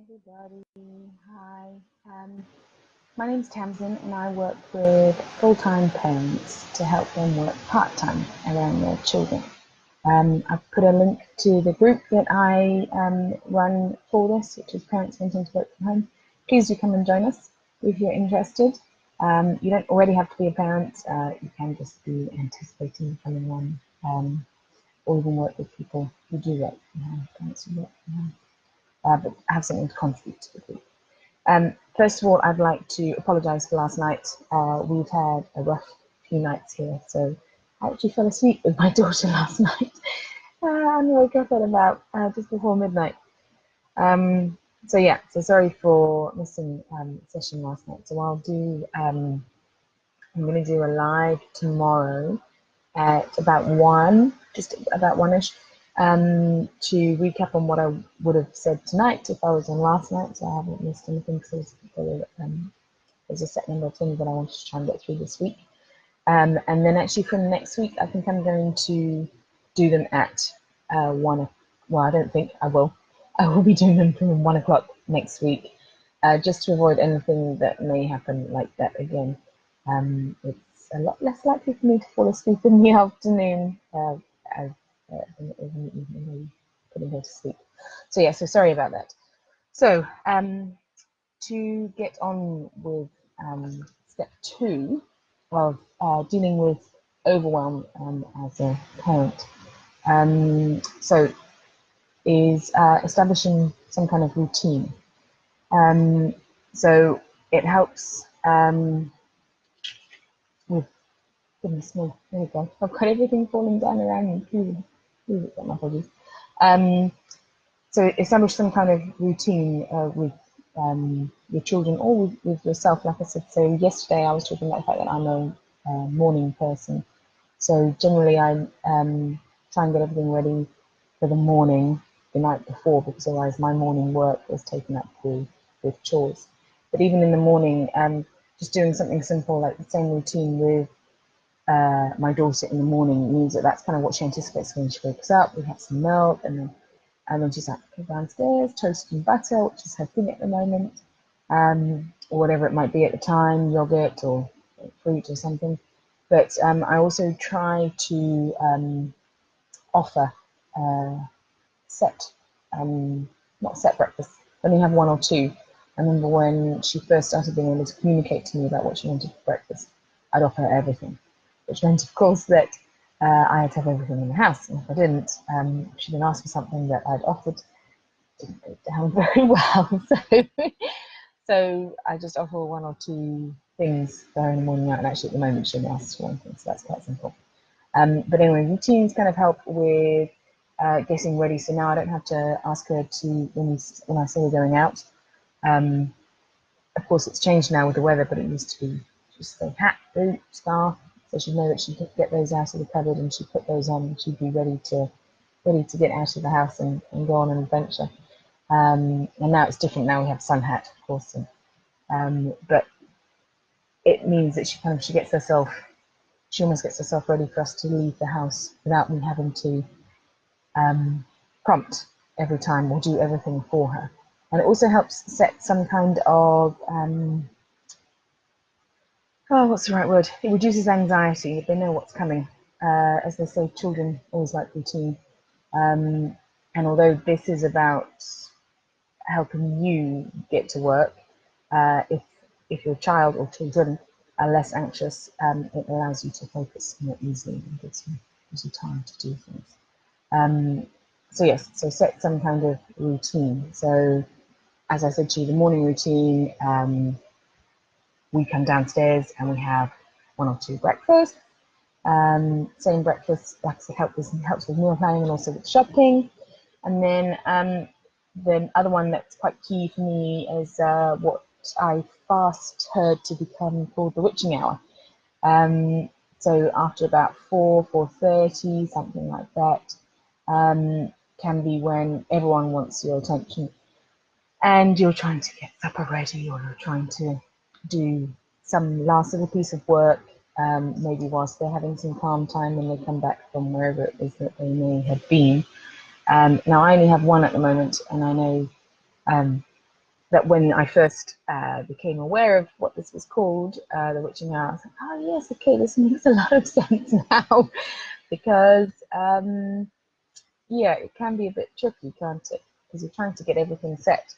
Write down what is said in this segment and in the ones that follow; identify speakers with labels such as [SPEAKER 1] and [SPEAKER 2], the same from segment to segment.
[SPEAKER 1] everybody. Hi. My name's Tamsin and I work with full-time parents to help them work part-time around their children. I've put a link to the group that I run for this, which is Parents Wanting to Work from Home. Please do come and join us if you're interested. You don't already have to be a parent. You can just be anticipating coming on, or even work with people who do work from home, parents who work from home. But have something to contribute to the group. First of all, I'd like to apologise for last night. We've had a rough few nights here, so I actually fell asleep with my daughter last night and woke up at about just before midnight. So sorry for missing session last night. So I'll do, I'm going to do a live tomorrow at about 1, just about 1ish. To recap on what I would have said tonight if I was on last night, so I haven't missed anything because there's a set number of things that I wanted to try and get through this week. And then actually from next week, I think I'm going to do them at 1. Well, I don't think I will. I will be doing them from 1 o'clock next week, just to avoid anything that may happen like that again. It's a lot less likely for me to fall asleep in the afternoon in the evening, putting her to sleep. So sorry about that. So to get on with step 2 of dealing with overwhelm as a parent, is establishing some kind of routine. So it helps with, goodness me, there we go. I've got everything falling down around me. Please accept my apologies. So establish some kind of routine with your children or with yourself. Like I said, so yesterday I was talking about the fact that I'm a morning person. So generally I try and get everything ready for the morning the night before, because otherwise my morning work was taken up with chores. But even in the morning, just doing something simple like the same routine with my daughter in the morning means that that's kind of what she anticipates when she wakes up. We have some milk, and then she's like, go downstairs, toast and butter, which is her thing at the moment, or whatever it might be at the time, yogurt or fruit or something. But I also try to offer not set breakfast, only have 1 or 2. I remember when she first started being able to communicate to me about what she wanted for breakfast, I'd offer her everything, which meant, of course, that I had to have everything in the house. And if I didn't, she didn't ask for something that I'd offered, didn't go down very well. So I just offer 1 or 2 things for her in the morning, and actually at the moment she only asks for 1 thing, so that's quite simple. But anyway, routines kind of help with getting ready. So now I don't have to ask her to, when I say we're going out. Of course, it's changed now with the weather, but it used to be just say hat, boot, scarf. So she'd know that she could get those out of the cupboard and she'd put those on and she'd be ready to get out of the house and go on an adventure. And now it's different. Now we have sun hat, of course. But it means that she almost gets herself ready for us to leave the house without me having to prompt every time or do everything for her. And it also helps set some kind of what's the right word? It reduces anxiety if they know what's coming. As they say, children always like routine. And although this is about helping you get to work, if your child or children are less anxious, it allows you to focus more easily and gives you time to do things. So set some kind of routine. So as I said to you, the morning routine, we come downstairs and we have 1 or 2 breakfasts. Same breakfast, like I said, helps with meal planning and also with shopping. And then the other one that's quite key for me is what I fast heard to become called the witching hour. So after about 4:30, something like that, can be when everyone wants your attention and you're trying to get supper ready, or you're trying to do some last little piece of work, maybe whilst they're having some calm time when they come back from wherever it is that they may have been. Now I only have 1 at the moment, and I know that when I first became aware of what this was called, the witching hour, I was like, oh yes, okay, this makes a lot of sense now, because yeah, it can be a bit tricky, can't it? Because you're trying to get everything set.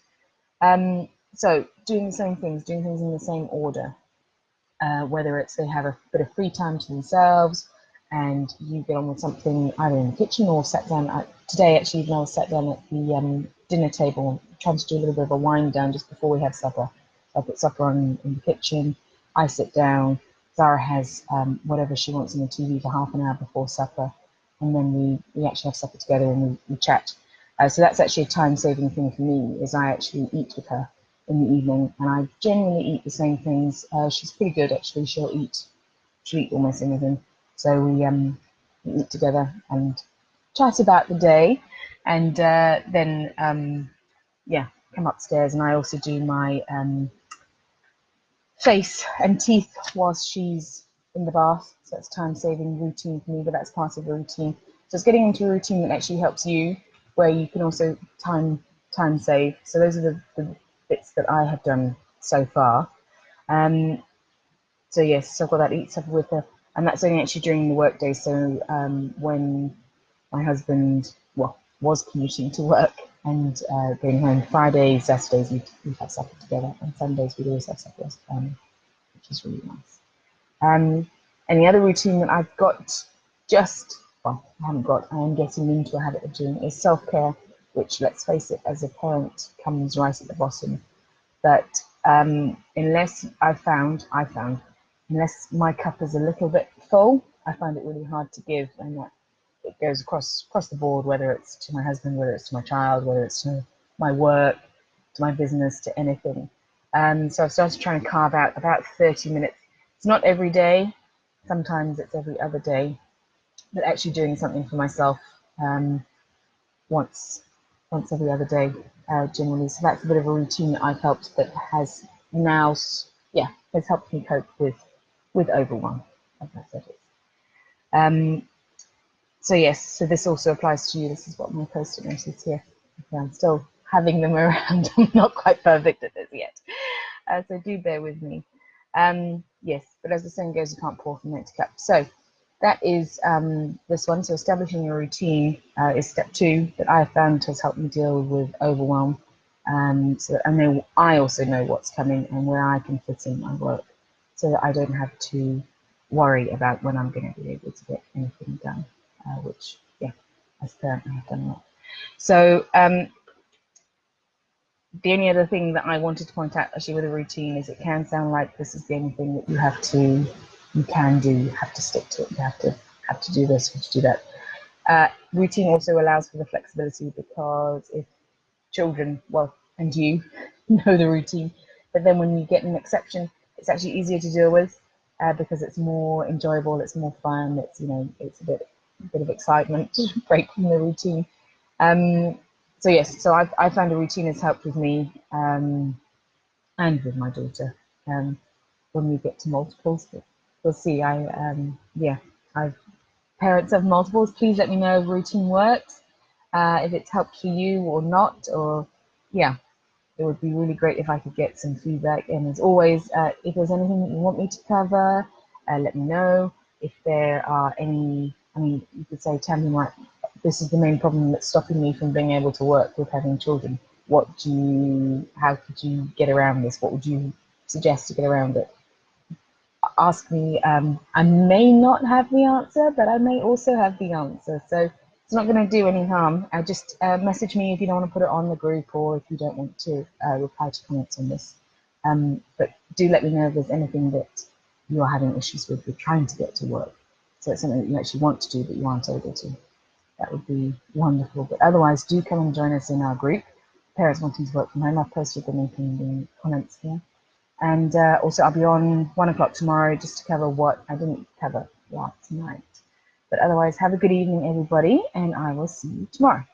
[SPEAKER 1] So doing the same things, doing things in the same order, whether it's they have a bit of free time to themselves and you get on with something either in the kitchen or sat down. Today, actually, even I was sat down at the dinner table trying to do a little bit of a wind down just before we have supper. So I put supper on in the kitchen, I sit down, Zara has whatever she wants on the TV for half an hour before supper, and then we actually have supper together and we chat. So that's actually a time-saving thing for me, is I actually eat with her in the evening, and I generally eat the same things. She's pretty good, actually. She'll eat almost anything. So we eat together and chat about the day, and then yeah, come upstairs, and I also do my face and teeth whilst she's in the bath. So that's time-saving routine for me, but that's part of the routine. So it's getting into a routine that actually helps you, where you can also time save. So those are the bits that I have done so far. So yes, so I've got that eat supper with her, and that's only actually during the workday. So when my husband, well, was commuting to work and going home Fridays, Saturdays, we have supper together, and Sundays we'd always have supper as a family, which is really nice. And the other routine that I've got I haven't got, I am getting into a habit of doing, is self-care, which, let's face it, as a parent comes right at the bottom. But unless unless my cup is a little bit full, I find it really hard to give, and that it goes across the board, whether it's to my husband, whether it's to my child, whether it's to my work, to my business, to anything. So I've started trying to carve out about 30 minutes. It's not every day, sometimes it's every other day, but actually doing something for myself once every other day, generally. So that's a bit of a routine that I've helped, that has now, has helped me cope with overwhelm, as I said. So yes, so this also applies to you. This is what my post-it note is here. Okay, I'm still having them around. I'm not quite perfect at this yet, so do bear with me. Yes, but as the saying goes, you can't pour from an empty cup. So that is this one. So establishing your routine is step 2 that I have found has helped me deal with overwhelm. So that I also know what's coming and where I can fit in my work, so that I don't have to worry about when I'm going to be able to get anything done, which, yeah, as a parent, I have done a lot. So the only other thing that I wanted to point out actually with a routine is it can sound like this is the only thing that you have to stick to it, you have to do this, you have to do that. Routine also allows for the flexibility, because if children, well, and you know the routine, but then when you get an exception, it's actually easier to deal with, because it's more enjoyable, it's more fun, it's it's a bit of excitement to break from the routine. So yes, so I found a routine has helped with me and with my daughter. When we get to multiples, we'll see. Parents of multiples, please let me know if routine works, if it's helped for you or not, or yeah, it would be really great if I could get some feedback. And as always, if there's anything that you want me to cover, let me know. If there are any, you could say, Tammy, like, this is the main problem that's stopping me from being able to work with having children. How could you get around this? What would you suggest to get around it? Ask me. I may not have the answer, but I may also have the answer. So it's not going to do any harm. Just message me if you don't want to put it on the group, or if you don't want to reply to comments on this. But do let me know if there's anything that you are having issues with trying to get to work. So it's something that you actually want to do but you aren't able to. That would be wonderful. But otherwise, do come and join us in our group, Parents Wanting to Work from Home. I've posted the link in the comments here. And also, I'll be on 1 o'clock tomorrow just to cover what I didn't cover last night. But otherwise, have a good evening, everybody, and I will see you tomorrow.